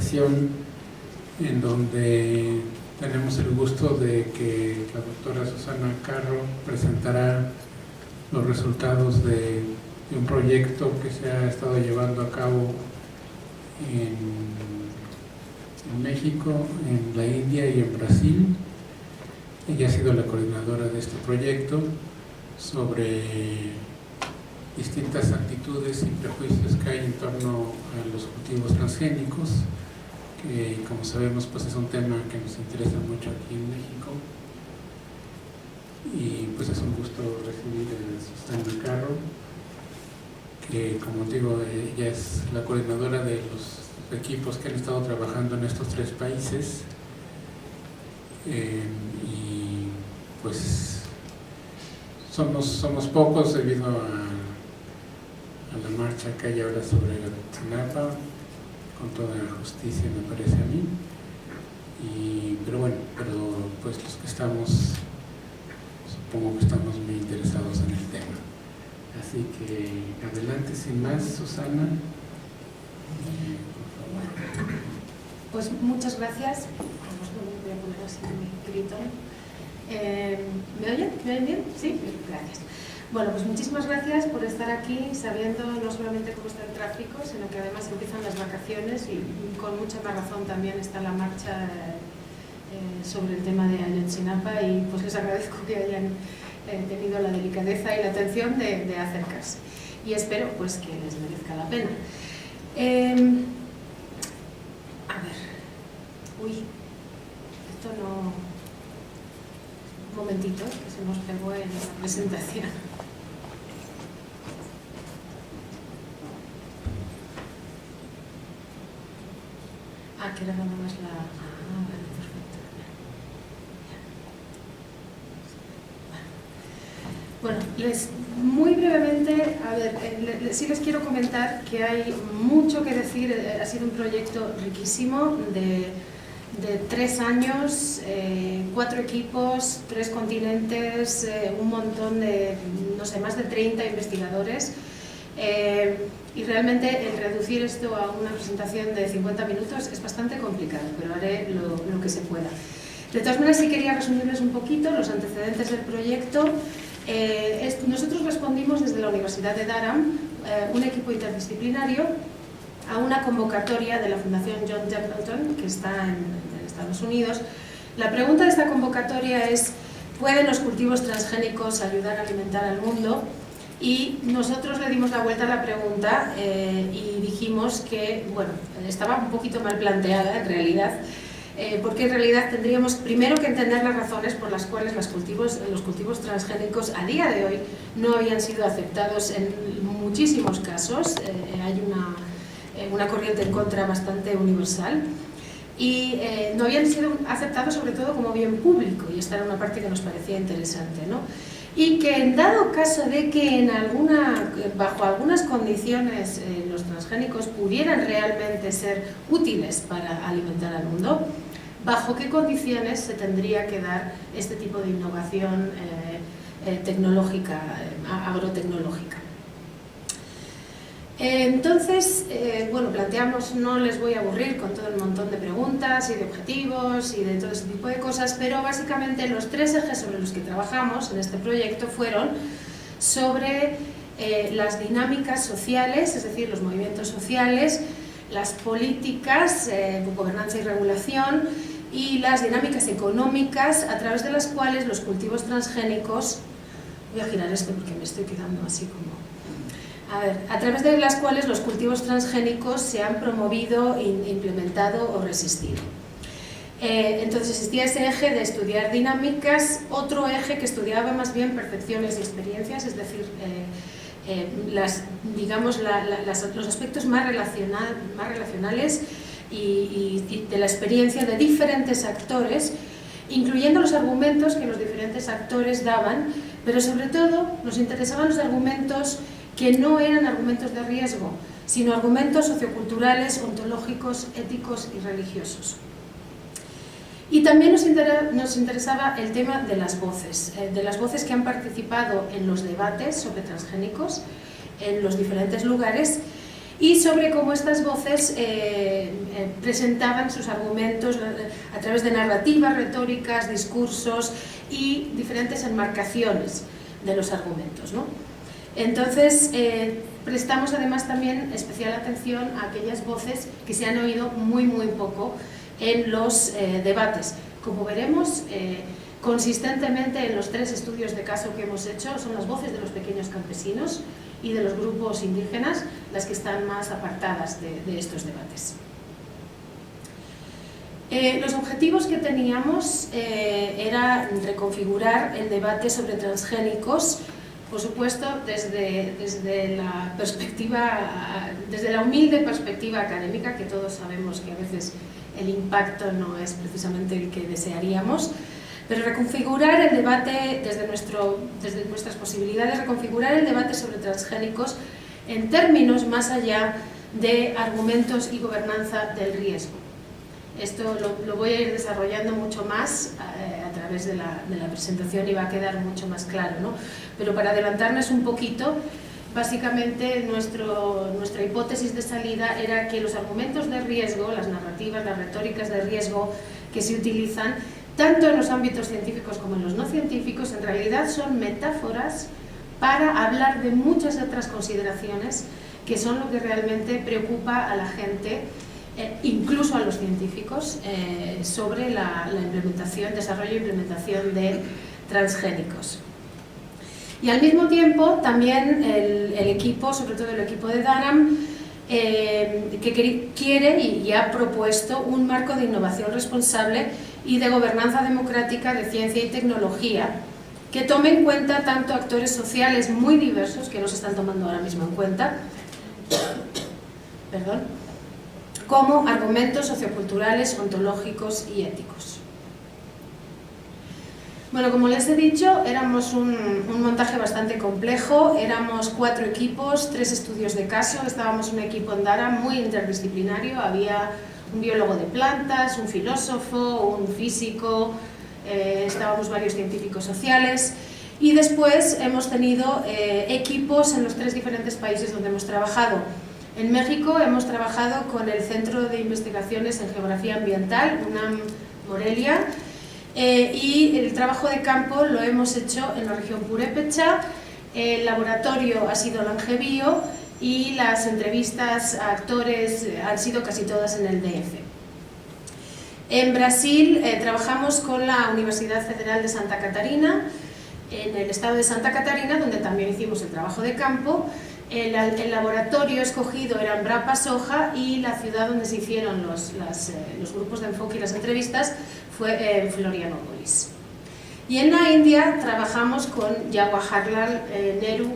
sesión en donde tenemos el gusto de que la doctora Susana Carro presentará los resultados de un proyecto que se ha estado llevando a cabo en México, en la India y en Brasil. Ella ha sido la coordinadora de este proyecto sobre distintas actitudes y prejuicios que hay en torno a los cultivos transgénicos, que como sabemos pues es un tema que nos interesa mucho aquí en México, y pues es un gusto recibir a Susana Carro, que como digo, ella es la coordinadora de los equipos que han estado trabajando en estos 3 países, y pues somos pocos debido a la marcha que hay ahora sobre Ayotzinapa, con toda justicia me parece a mí, pero pues los que estamos, supongo que estamos muy interesados en el tema. Así que adelante, sin más, Susana. Por favor. Pues muchas gracias. Voy a poner así mi grito. ¿Me oyen? ¿Me oyen bien? Sí, gracias. Bueno, pues muchísimas gracias por estar aquí, sabiendo no solamente cómo está el tráfico, sino que además empiezan las vacaciones y con mucha más razón también está la marcha sobre el tema de Ayotzinapa, y pues les agradezco que hayan tenido la delicadeza y la atención de acercarse, y espero pues que les merezca la pena. A ver, esto no... Un momentito, que se nos pegó en la presentación. Que era nada más la... vale, perfecto. Bueno, muy brevemente, a ver, sí les quiero comentar que hay mucho que decir. Ha sido un proyecto riquísimo de 3 años, 4 equipos, 3 continentes, un montón de, no sé, más de 30 investigadores. Y realmente el reducir esto a una presentación de 50 minutos es bastante complicado, pero haré lo que se pueda. De todas maneras, sí quería resumirles un poquito los antecedentes del proyecto. Nosotros respondimos desde la Universidad de Durham, un equipo interdisciplinario, a una convocatoria de la Fundación John Templeton, que está en Estados Unidos. La pregunta de esta convocatoria es: ¿pueden los cultivos transgénicos ayudar a alimentar al mundo? Y nosotros le dimos la vuelta a la pregunta y dijimos que, bueno, estaba un poquito mal planteada en realidad, porque en realidad tendríamos primero que entender las razones por las cuales los cultivos transgénicos a día de hoy no habían sido aceptados en muchísimos casos. Hay una corriente en contra bastante universal, y no habían sido aceptados sobre todo como bien público, y esta era una parte que nos parecía interesante, ¿no? Y que en dado caso de que bajo algunas condiciones los transgénicos pudieran realmente ser útiles para alimentar al mundo, bajo qué condiciones se tendría que dar este tipo de innovación tecnológica, agrotecnológica. Entonces, bueno, planteamos, no les voy a aburrir con todo el montón de preguntas y de objetivos y de todo ese tipo de cosas, pero básicamente los 3 ejes sobre los que trabajamos en este proyecto fueron sobre las dinámicas sociales, es decir, los movimientos sociales, las políticas, gobernanza y regulación, y las dinámicas económicas a través de las cuales los cultivos transgénicos... Voy a girar esto porque me estoy quedando así como... a través de las cuales los cultivos transgénicos se han promovido, implementado o resistido. Entonces existía ese eje de estudiar dinámicas, otro eje que estudiaba más bien percepciones y experiencias, es decir, los aspectos más relacionales y de la experiencia de diferentes actores, incluyendo los argumentos que los diferentes actores daban, pero sobre todo nos interesaban los argumentos que no eran argumentos de riesgo, sino argumentos socioculturales, ontológicos, éticos y religiosos. Y también nos interesaba el tema de las voces que han participado en los debates sobre transgénicos en los diferentes lugares, y sobre cómo estas voces presentaban sus argumentos a través de narrativas, retóricas, discursos y diferentes enmarcaciones de los argumentos, ¿no? Entonces, prestamos además también especial atención a aquellas voces que se han oído muy poco en los debates. Como veremos, consistentemente en los 3 estudios de caso que hemos hecho son las voces de los pequeños campesinos y de los grupos indígenas las que están más apartadas de estos debates. Los objetivos que teníamos era reconfigurar el debate sobre transgénicos, por supuesto desde la perspectiva, desde la humilde perspectiva académica, que todos sabemos que a veces el impacto no es precisamente el que desearíamos, pero reconfigurar el debate desde nuestras posibilidades, reconfigurar el debate sobre transgénicos en términos más allá de argumentos y gobernanza del riesgo. Esto lo voy a ir desarrollando mucho más a través de la presentación y va a quedar mucho más claro, ¿no? Pero para adelantarnos un poquito, básicamente nuestra hipótesis de salida era que los argumentos de riesgo, las narrativas, las retóricas de riesgo que se utilizan, tanto en los ámbitos científicos como en los no científicos, en realidad son metáforas para hablar de muchas otras consideraciones que son lo que realmente preocupa a la gente, incluso a los científicos, sobre la implementación, desarrollo e implementación de transgénicos. Y al mismo tiempo también el equipo, sobre todo el equipo de Daram, que quiere y ha propuesto un marco de innovación responsable y de gobernanza democrática de ciencia y tecnología que tome en cuenta tanto actores sociales muy diversos, que no se están tomando ahora mismo en cuenta, como argumentos socioculturales, ontológicos y éticos. Bueno, como les he dicho, éramos un montaje bastante complejo, éramos 4 equipos, 3 estudios de caso, estábamos un equipo en Daram muy interdisciplinario, había un biólogo de plantas, un filósofo, un físico, estábamos varios científicos sociales y después hemos tenido equipos en los 3 diferentes países donde hemos trabajado. En México hemos trabajado con el Centro de Investigaciones en Geografía Ambiental, UNAM Morelia, y el trabajo de campo lo hemos hecho en la región Purépecha, el laboratorio ha sido Langebio y las entrevistas a actores han sido casi todas en el DF. En Brasil trabajamos con la Universidad Federal de Santa Catarina, en el estado de Santa Catarina, donde también hicimos el trabajo de campo. El laboratorio escogido era Embrapa Soja y la ciudad donde se hicieron los grupos de enfoque y las entrevistas fue en Florianópolis. Y en la India trabajamos con Jawaharlal Nehru,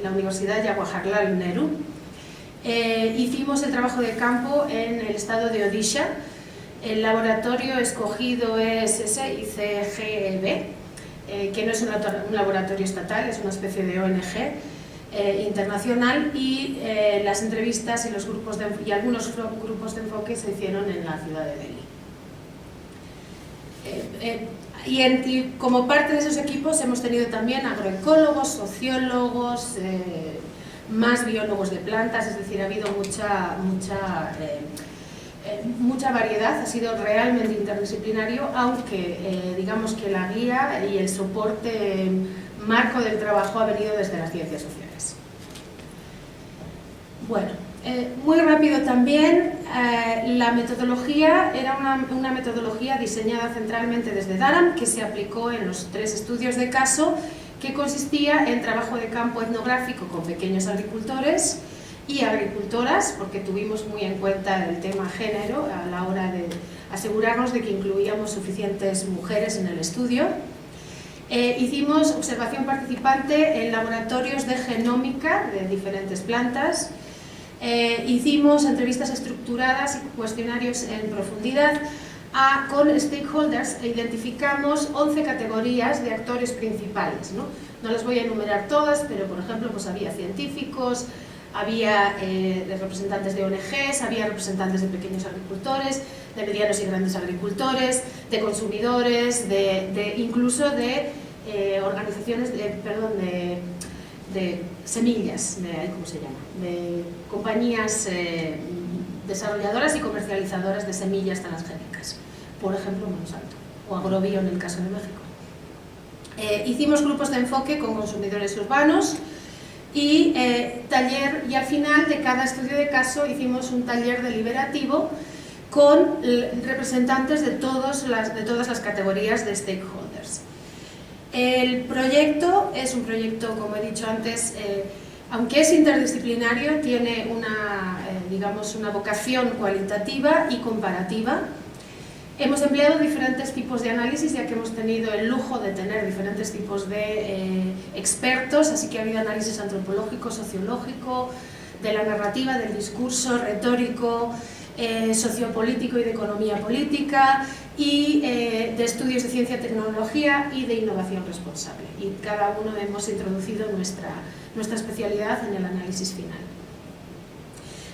la Universidad Jawaharlal Nehru. Hicimos el trabajo de campo en el estado de Odisha. El laboratorio escogido es SICGEB, que no es un laboratorio estatal, es una especie de ONG internacional, y las entrevistas y algunos grupos de enfoque se hicieron en la ciudad de Delhi. Y como parte de esos equipos hemos tenido también agroecólogos, sociólogos, más biólogos de plantas, es decir, ha habido mucha variedad, ha sido realmente interdisciplinario, aunque digamos que la guía y el soporte marco del trabajo ha venido desde las ciencias sociales. Bueno, muy rápido también, la metodología era una metodología diseñada centralmente desde Daram, que se aplicó en los 3 estudios de caso, que consistía en trabajo de campo etnográfico con pequeños agricultores y agricultoras, porque tuvimos muy en cuenta el tema género a la hora de asegurarnos de que incluíamos suficientes mujeres en el estudio. Hicimos observación participante en laboratorios de genómica de diferentes plantas. Hicimos entrevistas estructuradas y cuestionarios en profundidad con stakeholders e identificamos 11 categorías de actores principales, ¿no? No las voy a enumerar todas, pero por ejemplo pues había científicos, había representantes de ONGs, había representantes de pequeños agricultores, de medianos y grandes agricultores, de consumidores, incluso de organizaciones, semillas, ¿cómo se llama?, de compañías desarrolladoras y comercializadoras de semillas transgénicas, por ejemplo Monsanto o Agrobio en el caso de México. Hicimos grupos de enfoque con consumidores urbanos y al final de cada estudio de caso hicimos un taller deliberativo con representantes de todas las categorías de stakeholders. El proyecto es un proyecto, como he dicho antes, aunque es interdisciplinario, tiene una vocación cualitativa y comparativa. Hemos empleado diferentes tipos de análisis, ya que hemos tenido el lujo de tener diferentes tipos de expertos, así que ha habido análisis antropológico, sociológico, de la narrativa, del discurso, retórico, sociopolítico y de economía política, y de estudios de ciencia, tecnología y de innovación responsable. Y cada uno hemos introducido nuestra especialidad en el análisis final.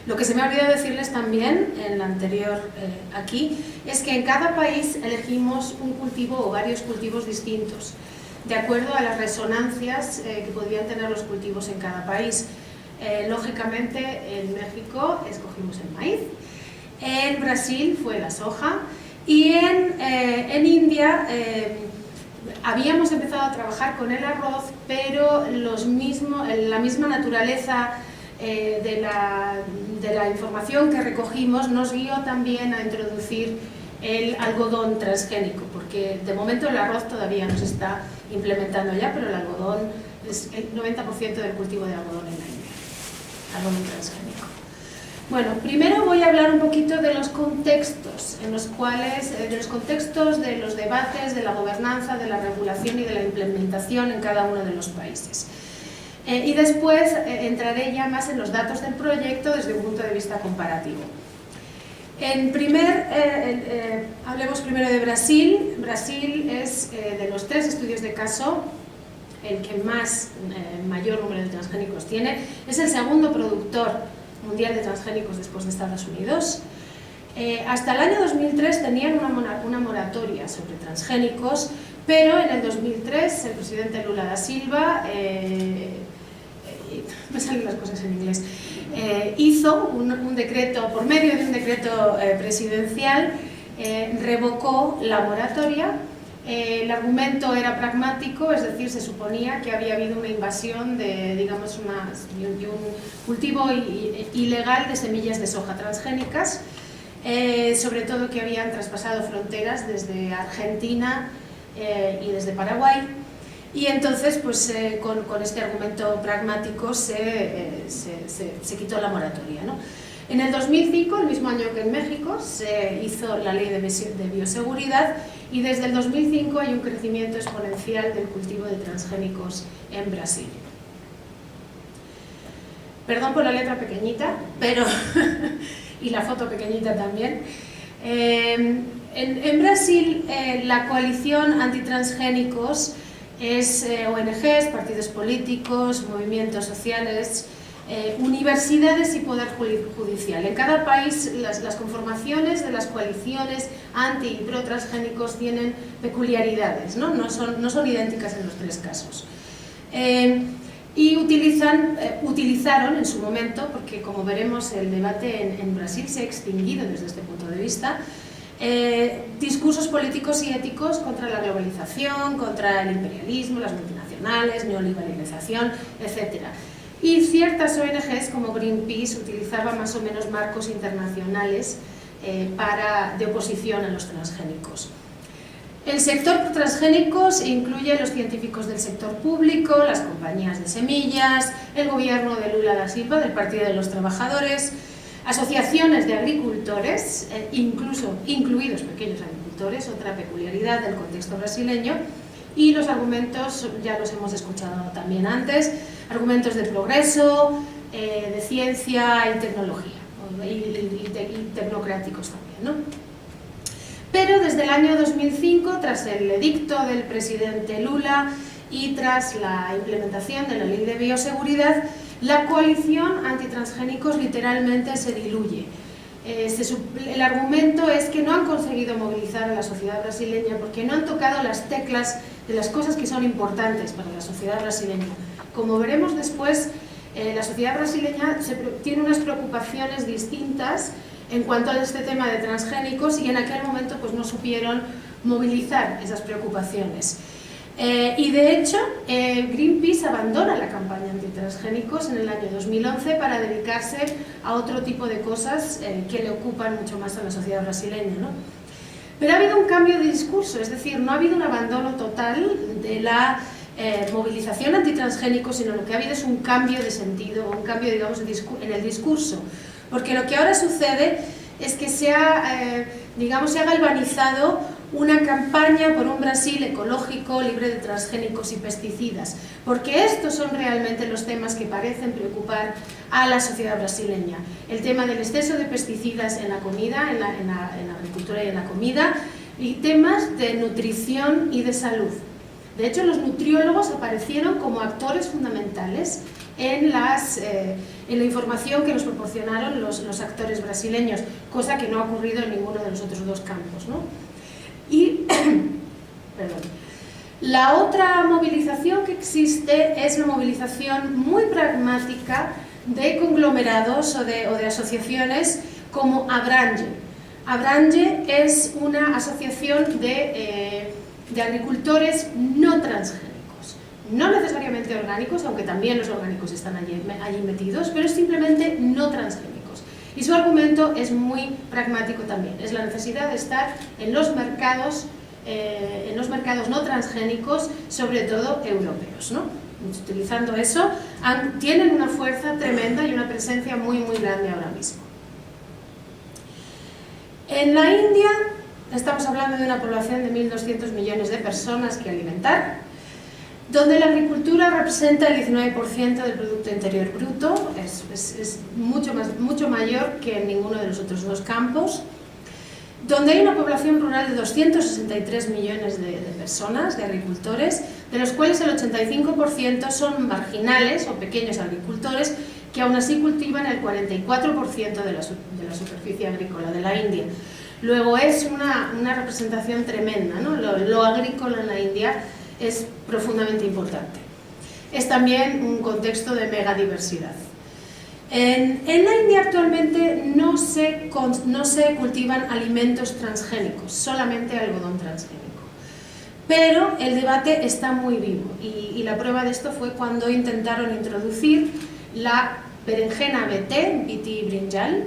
Lo que se me ha olvidado decirles también en la anterior aquí es que en cada país elegimos un cultivo o varios cultivos distintos de acuerdo a las resonancias que podrían tener los cultivos en cada país. Lógicamente en México escogimos el maíz, en Brasil fue la soja y en India habíamos empezado a trabajar con el arroz, pero la misma naturaleza de la información que recogimos nos guió también a introducir el algodón transgénico, porque de momento el arroz todavía no se está implementando ya, pero el algodón es el 90% del cultivo de algodón en la India, algodón transgénico. Bueno, primero voy a hablar un poquito de los contextos de los debates, de la gobernanza, de la regulación y de la implementación en cada uno de los países. Y después entraré ya más en los datos del proyecto desde un punto de vista comparativo. Hablemos primero de Brasil. Brasil es de los 3 estudios de caso el que mayor número de transgénicos tiene. Es el segundo productor mundial de transgénicos después de Estados Unidos. Hasta el año 2003 tenían una moratoria sobre transgénicos, pero en el 2003 el presidente Lula da Silva, me salen las cosas en inglés, hizo un decreto, por medio de un decreto presidencial, revocó la moratoria. El argumento era pragmático, es decir, se suponía que había habido una invasión de un cultivo ilegal de semillas de soja transgénicas, sobre todo que habían traspasado fronteras desde Argentina y desde Paraguay, y entonces pues con este argumento pragmático se quitó la moratoria, ¿no? En el 2005, el mismo año que en México, se hizo la ley de bioseguridad y desde el 2005 hay un crecimiento exponencial del cultivo de transgénicos en Brasil. Perdón por la letra pequeñita, pero y la foto pequeñita también. En Brasil la coalición antitransgénicos es ONGs, partidos políticos, movimientos sociales, universidades y poder judicial. En cada país las conformaciones de las coaliciones anti y pro transgénicos tienen peculiaridades, ¿no? No son idénticas en los 3 casos. Y utilizaron en su momento, porque como veremos el debate en Brasil se ha extinguido desde este punto de vista, discursos políticos y éticos contra la globalización, contra el imperialismo, las multinacionales, neoliberalización, etc. Y ciertas ONGs como Greenpeace utilizaban más o menos marcos internacionales de oposición a los transgénicos. El sector transgénicos incluye los científicos del sector público, las compañías de semillas, el gobierno de Lula da Silva, del Partido de los Trabajadores, asociaciones de agricultores, incluidos pequeños agricultores, otra peculiaridad del contexto brasileño, y los argumentos, ya los hemos escuchado también antes, argumentos de progreso, de ciencia y tecnología, y tecnocráticos también, ¿no? Pero desde el año 2005, tras el edicto del presidente Lula y tras la implementación de la ley de bioseguridad, la coalición antitransgénicos literalmente se diluye. El argumento es que no han conseguido movilizar a la sociedad brasileña porque no han tocado las teclas de las cosas que son importantes para la sociedad brasileña, Como veremos después, la sociedad brasileña tiene unas preocupaciones distintas en cuanto a este tema de transgénicos y en aquel momento pues no supieron movilizar esas preocupaciones. Y de hecho, Greenpeace abandona la campaña antitransgénicos en el año 2011 para dedicarse a otro tipo de cosas que le ocupan mucho más a la sociedad brasileña, ¿no? Pero ha habido un cambio de discurso, es decir, no ha habido un abandono total de la movilización antitransgénicos, sino lo que ha habido es un cambio de sentido, un cambio, digamos, en el discurso. Porque lo que ahora sucede es que se ha galvanizado una campaña por un Brasil ecológico, libre de transgénicos y pesticidas, porque estos son realmente los temas que parecen preocupar a la sociedad brasileña. El tema del exceso de pesticidas en la comida, en la agricultura y en la comida, y temas de nutrición y de salud. De hecho, los nutriólogos aparecieron como actores fundamentales en la información que nos proporcionaron los actores brasileños, cosa que no ha ocurrido en ninguno de los otros dos campos, ¿no? Y la otra movilización que existe es la movilización muy pragmática de conglomerados o de asociaciones como Abrange. Abrange es una asociación de agricultores no transgénicos, no necesariamente orgánicos, aunque también los orgánicos están allí metidos, pero es simplemente no transgénicos. Y su argumento es muy pragmático también, es la necesidad de estar en los mercados no transgénicos, sobre todo europeos, ¿no? Utilizando eso, tienen una fuerza tremenda y una presencia muy, muy grande ahora mismo. En la India estamos hablando de una población de 1.200 millones de personas que alimentar, donde la agricultura representa el 19% del Producto Interior Bruto, es mucho mayor que en ninguno de los otros dos campos, donde hay una población rural de 263 millones de personas, de agricultores, de los cuales el 85% son marginales o pequeños agricultores, que aún así cultivan el 44% de la superficie agrícola de la India. Luego es una representación tremenda, ¿no? Lo agrícola en la India es profundamente importante. Es también un contexto de megadiversidad. En la India actualmente no se cultivan alimentos transgénicos, solamente algodón transgénico. Pero el debate está muy vivo y la prueba de esto fue cuando intentaron introducir la berenjena BT brinjal,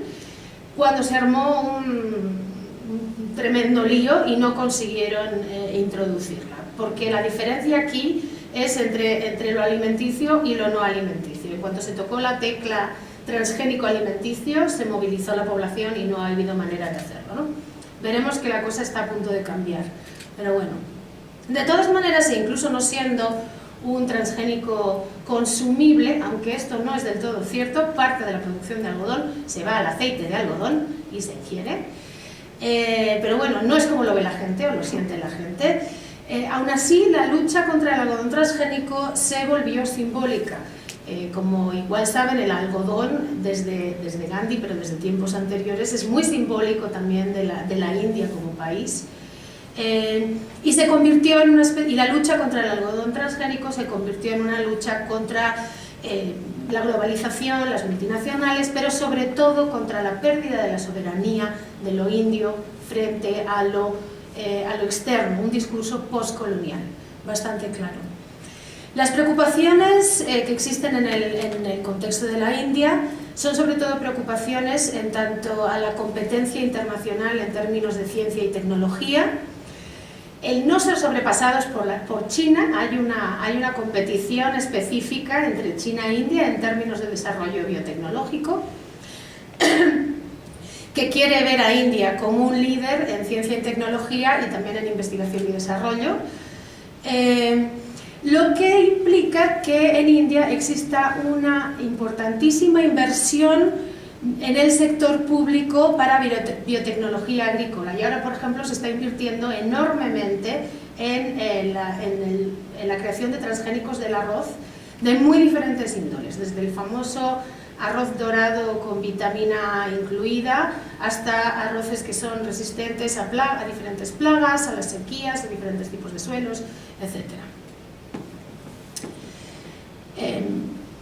cuando se armó un tremendo lío y no consiguieron introducirla, porque la diferencia aquí es entre lo alimenticio y lo no alimenticio. Y cuando se tocó la tecla transgénico alimenticio, se movilizó la población y no ha habido manera de hacerlo, ¿no? Veremos que la cosa está a punto de cambiar, pero bueno. De todas maneras, e incluso no siendo un transgénico consumible, aunque esto no es del todo cierto, parte de la producción de algodón se va al aceite de algodón y se ingiere. Pero bueno, no es como lo ve la gente o lo siente la gente. Aún así, la lucha contra el algodón transgénico se volvió simbólica. Como igual saben, el algodón desde Gandhi, pero desde tiempos anteriores, es muy simbólico también de la India como país. Y se convirtió en y la lucha contra el algodón transgénico se convirtió en una lucha contra la globalización, las multinacionales, pero sobre todo contra la pérdida de la soberanía de lo indio frente a lo externo, un discurso postcolonial bastante claro. Las preocupaciones que existen en el contexto de la India son sobre todo preocupaciones en tanto a la competencia internacional en términos de ciencia y tecnología, el no ser sobrepasados por China. Hay una competición específica entre China e India en términos de desarrollo biotecnológico, que quiere ver a India como un líder en ciencia y tecnología y también en investigación y desarrollo, lo que implica que en India exista una importantísima inversión en el sector público para biotecnología agrícola. Y ahora, por ejemplo, se está invirtiendo enormemente en la creación de transgénicos del arroz de muy diferentes índoles, desde el famoso arroz dorado con vitamina incluida hasta arroces que son resistentes a diferentes plagas, a las sequías, a diferentes tipos de suelos, etc.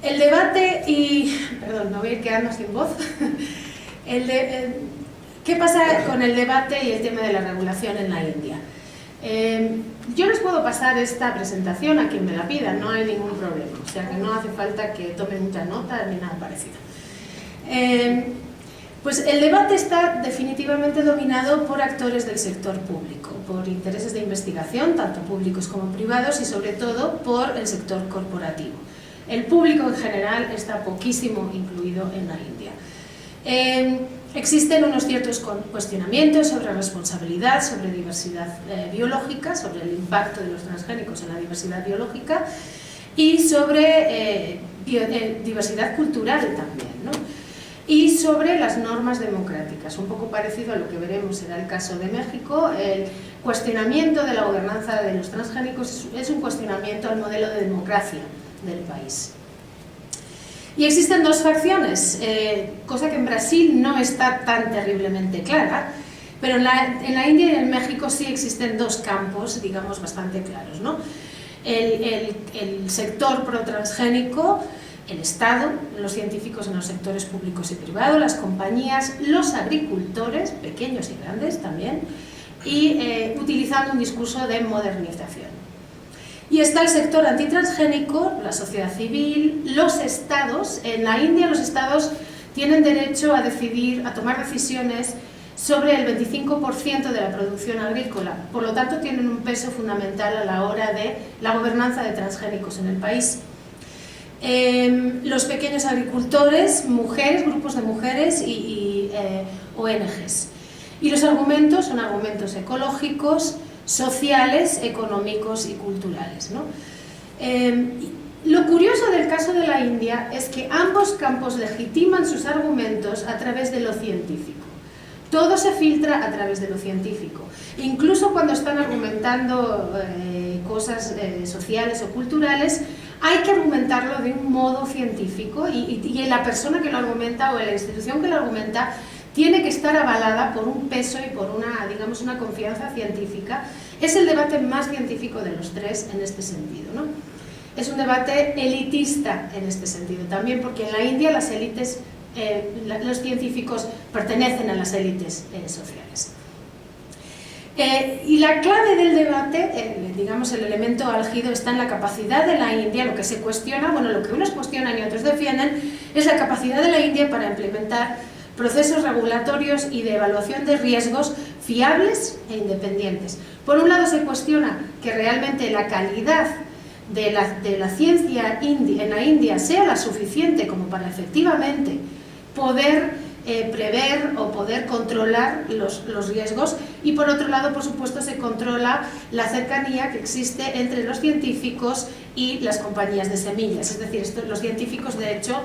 El debate y... Perdón, me voy a ir quedando sin voz. ¿Qué pasa con el debate y el tema de la regulación en la India? Yo les puedo pasar esta presentación a quien me la pida, no hay ningún problema, o sea que no hace falta que tomen mucha nota ni nada parecido. Pues el debate está definitivamente dominado por actores del sector público, por intereses de investigación, tanto públicos como privados, y sobre todo por el sector corporativo. El público en general está poquísimo incluido en la India. Existen unos ciertos cuestionamientos sobre responsabilidad, sobre diversidad biológica, sobre el impacto de los transgénicos en la diversidad biológica y sobre diversidad cultural también, ¿no? Y sobre las normas democráticas, un poco parecido a lo que veremos será el caso de México. El cuestionamiento de la gobernanza de los transgénicos es un cuestionamiento al modelo de democracia del país. Y existen dos facciones, cosa que en Brasil no está tan terriblemente clara, pero en la India y en México sí existen dos campos, digamos, bastante claros, ¿no? El sector pro-transgénico, el Estado, los científicos en los sectores públicos y privados, las compañías, los agricultores, pequeños y grandes también, y utilizando un discurso de modernización. Y está el sector antitransgénico, la sociedad civil, los estados. En la India los estados tienen derecho a decidir, a tomar decisiones sobre el 25% de la producción agrícola, por lo tanto tienen un peso fundamental a la hora de la gobernanza de transgénicos en el país. Los pequeños agricultores, mujeres, grupos de mujeres y ONGs. Y los argumentos son argumentos ecológicos, sociales, económicos y culturales, ¿no? Lo curioso del caso de la India es que ambos campos legitiman sus argumentos a través de lo científico. Todo se filtra a través de lo científico. Incluso cuando están argumentando cosas sociales o culturales, hay que argumentarlo de un modo científico y la persona que lo argumenta o la institución que lo argumenta tiene que estar avalada por un peso y por una, digamos, una confianza científica. Es el debate más científico de los tres en este sentido, ¿no? Es un debate elitista en este sentido también, porque en la India las élites, los científicos pertenecen a las élites sociales. Y la clave del debate, digamos el elemento álgido, está en la capacidad de la India. Lo que se cuestiona, bueno, lo que unos cuestionan y otros defienden, es la capacidad de la India para implementar procesos regulatorios y de evaluación de riesgos fiables e independientes. Por un lado se cuestiona que realmente la calidad de la ciencia en la India sea la suficiente como para efectivamente poder prever o poder controlar los riesgos, y por otro lado, por supuesto, se controla la cercanía que existe entre los científicos y las compañías de semillas. Es decir, los científicos, de hecho,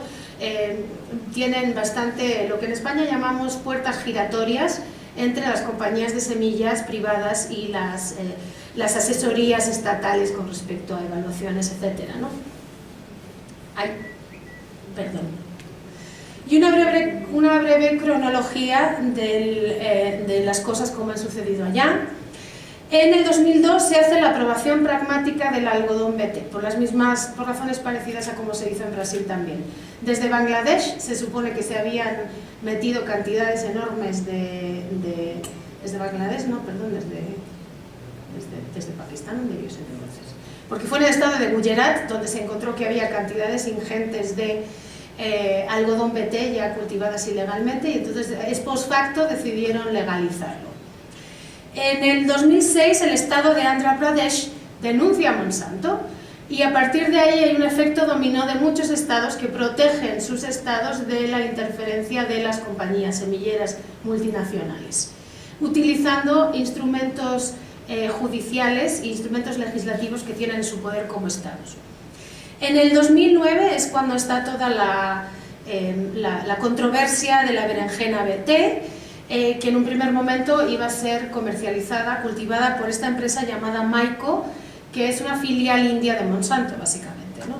tienen bastante, lo que en España llamamos puertas giratorias entre las compañías de semillas privadas y las asesorías estatales con respecto a evaluaciones, etcétera, ¿no? Ay, perdón. Y una breve cronología de las cosas como han sucedido allá. En el 2002 se hace la aprobación pragmática del algodón BT, por razones parecidas a como se hizo en Brasil también. Desde Bangladesh se supone que se habían metido cantidades enormes desde Bangladesh, no, perdón, desde Pakistán, donde debió ser entonces. Porque fue en el estado de Gujarat donde se encontró que había cantidades ingentes de algodón BT ya cultivadas ilegalmente, y entonces post facto decidieron legalizarlo. En el 2006 el estado de Andhra Pradesh denuncia a Monsanto, y a partir de ahí hay un efecto dominó de muchos estados que protegen sus estados de la interferencia de las compañías semilleras multinacionales, utilizando instrumentos judiciales e instrumentos legislativos que tienen en su poder como estados. En el 2009 es cuando está toda la controversia de la berenjena BT, que en un primer momento iba a ser comercializada, cultivada por esta empresa llamada Maiko, que es una filial india de Monsanto, básicamente, ¿no?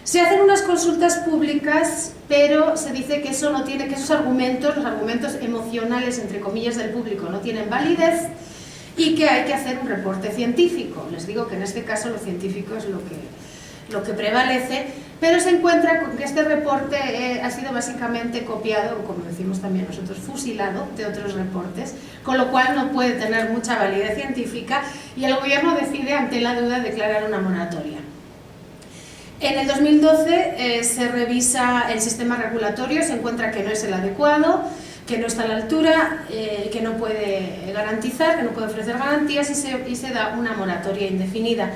Se hacen unas consultas públicas, pero se dice que eso no tiene, que esos argumentos, los argumentos emocionales, entre comillas, del público, no tienen validez, y que hay que hacer un reporte científico. Les digo que en este caso lo científico es lo que prevalece, pero se encuentra con que este reporte ha sido básicamente copiado, o como decimos también nosotros, fusilado de otros reportes, con lo cual no puede tener mucha validez científica y el gobierno decide, ante la duda, declarar una moratoria. En el 2012 se revisa el sistema regulatorio, se encuentra que no es el adecuado, que no está a la altura, que no puede garantizar, que no puede ofrecer garantías y se da una moratoria indefinida,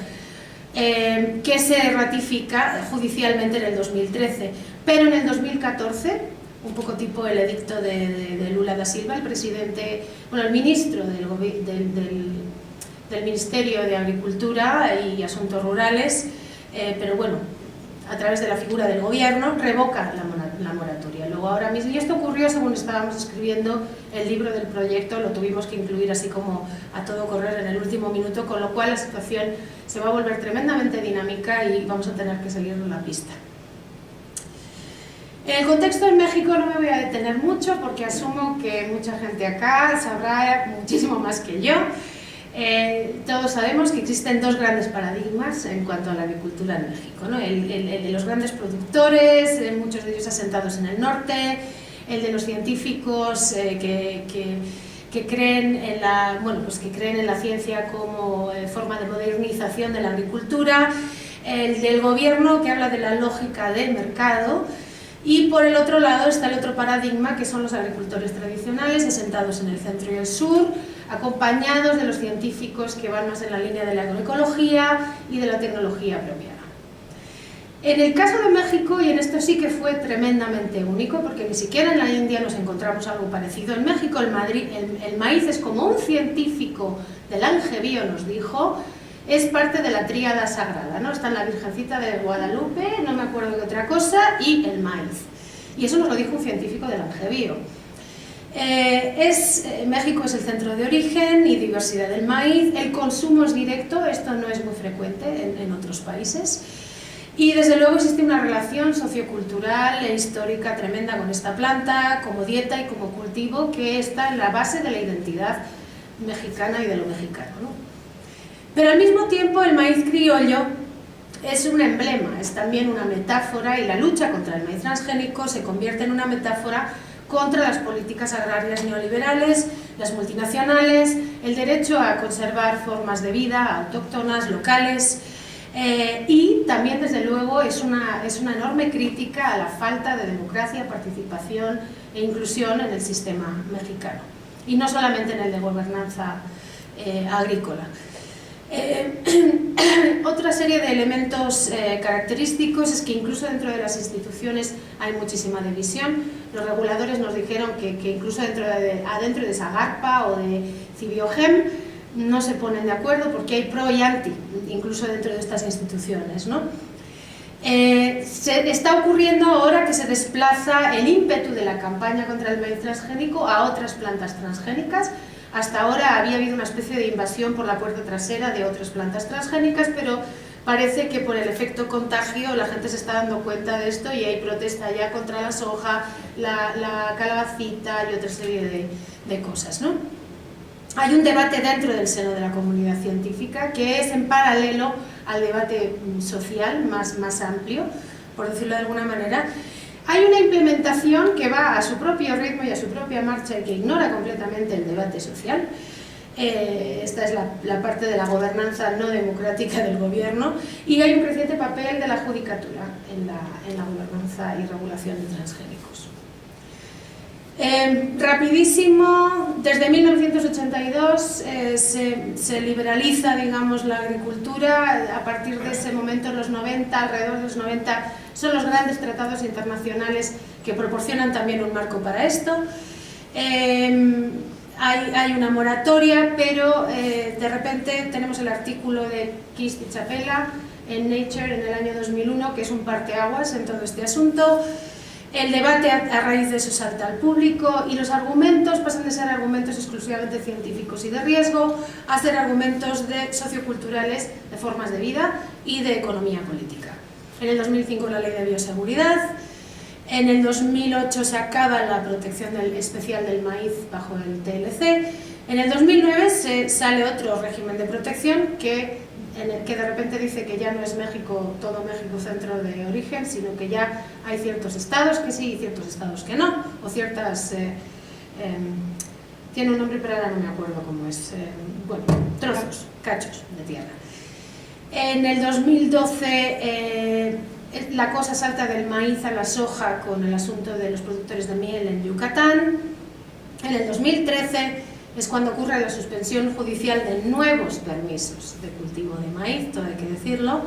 que se ratifica judicialmente en el 2013. Pero en el 2014, un poco tipo el edicto de Lula da Silva, el presidente, bueno, el ministro del Ministerio de Agricultura y Asuntos Rurales, pero bueno, a través de la figura del gobierno, revoca la moratoria. Luego ahora mismo, y esto ocurrió según estábamos escribiendo el libro del proyecto, lo tuvimos que incluir así como a todo correr en el último minuto, con lo cual la situación se va a volver tremendamente dinámica y vamos a tener que seguir la pista. En el contexto en México no me voy a detener mucho porque asumo que mucha gente acá sabrá muchísimo más que yo. Todos sabemos que existen dos grandes paradigmas en cuanto a la agricultura en México, ¿no? El de los grandes productores, muchos de ellos asentados en el norte, el de los científicos que creen en la, bueno, pues que creen en la ciencia como forma de modernización de la agricultura, el del gobierno que habla de la lógica del mercado, y por el otro lado está el otro paradigma que son los agricultores tradicionales asentados en el centro y el sur, acompañados de los científicos que van más en la línea de la agroecología y de la tecnología apropiada. En el caso de México, y en esto sí que fue tremendamente único, porque ni siquiera en la India nos encontramos algo parecido, en México el maíz es como un científico del Langevio nos dijo, es parte de la tríada sagrada, ¿no? Está en la Virgencita de Guadalupe, no me acuerdo de otra cosa, y el maíz. Y eso nos lo dijo un científico del Langevio. México es el centro de origen y diversidad del maíz, el consumo es directo, esto no es muy frecuente en otros países, y desde luego existe una relación sociocultural e histórica tremenda con esta planta, como dieta y como cultivo, que está en la base de la identidad mexicana y de lo mexicano, ¿no? Pero al mismo tiempo el maíz criollo es un emblema, es también una metáfora, y la lucha contra el maíz transgénico se convierte en una metáfora contra las políticas agrarias neoliberales, las multinacionales, el derecho a conservar formas de vida autóctonas, locales, y también desde luego es una enorme crítica a la falta de democracia, participación e inclusión en el sistema mexicano, y no solamente en el de gobernanza agrícola. Otra serie de elementos característicos es que incluso dentro de las instituciones hay muchísima división. Los reguladores nos dijeron que incluso adentro de Zagarpa o de Cibiogem no se ponen de acuerdo porque hay pro y anti, incluso dentro de estas instituciones, ¿no? Está ocurriendo ahora que se desplaza el ímpetu de la campaña contra el maíz transgénico a otras plantas transgénicas. Hasta ahora había habido una especie de invasión por la puerta trasera de otras plantas transgénicas, pero parece que por el efecto contagio la gente se está dando cuenta de esto y hay protesta ya contra la soja, la calabacita y otra serie de cosas, ¿no? Hay un debate dentro del seno de la comunidad científica que es en paralelo al debate social más amplio, por decirlo de alguna manera. Hay una implementación que va a su propio ritmo y a su propia marcha y que ignora completamente el debate social. Esta es la parte de la gobernanza no democrática del gobierno, y hay un creciente papel de la judicatura en la gobernanza y regulación de transgénicos. Rapidísimo, desde 1982 se liberaliza, digamos, la agricultura. A partir de ese momento, en los 90, alrededor de los 90, son los grandes tratados internacionales que proporcionan también un marco para esto. Hay una moratoria, pero de repente tenemos el artículo de Keith y Chapela en Nature en el año 2001, que es un parteaguas en todo este asunto. El debate a raíz de eso salta al público y los argumentos pasan de ser argumentos exclusivamente científicos y de riesgo a ser argumentos socioculturales, de formas de vida y de economía política. En el 2005 la ley de bioseguridad, en el 2008 se acaba la protección especial del maíz bajo el TLC, en el 2009 sale otro régimen de protección que en el que de repente dice que ya no es México, todo México centro de origen, sino que ya hay ciertos estados que sí y ciertos estados que no, o ciertas... tiene un nombre pero ahora no me acuerdo cómo es, bueno, trozos, cachos de tierra. En el 2012 la cosa salta del maíz a la soja con el asunto de los productores de miel en Yucatán. En el 2013 es cuando ocurre la suspensión judicial de nuevos permisos de cultivo de maíz, todo hay que decirlo.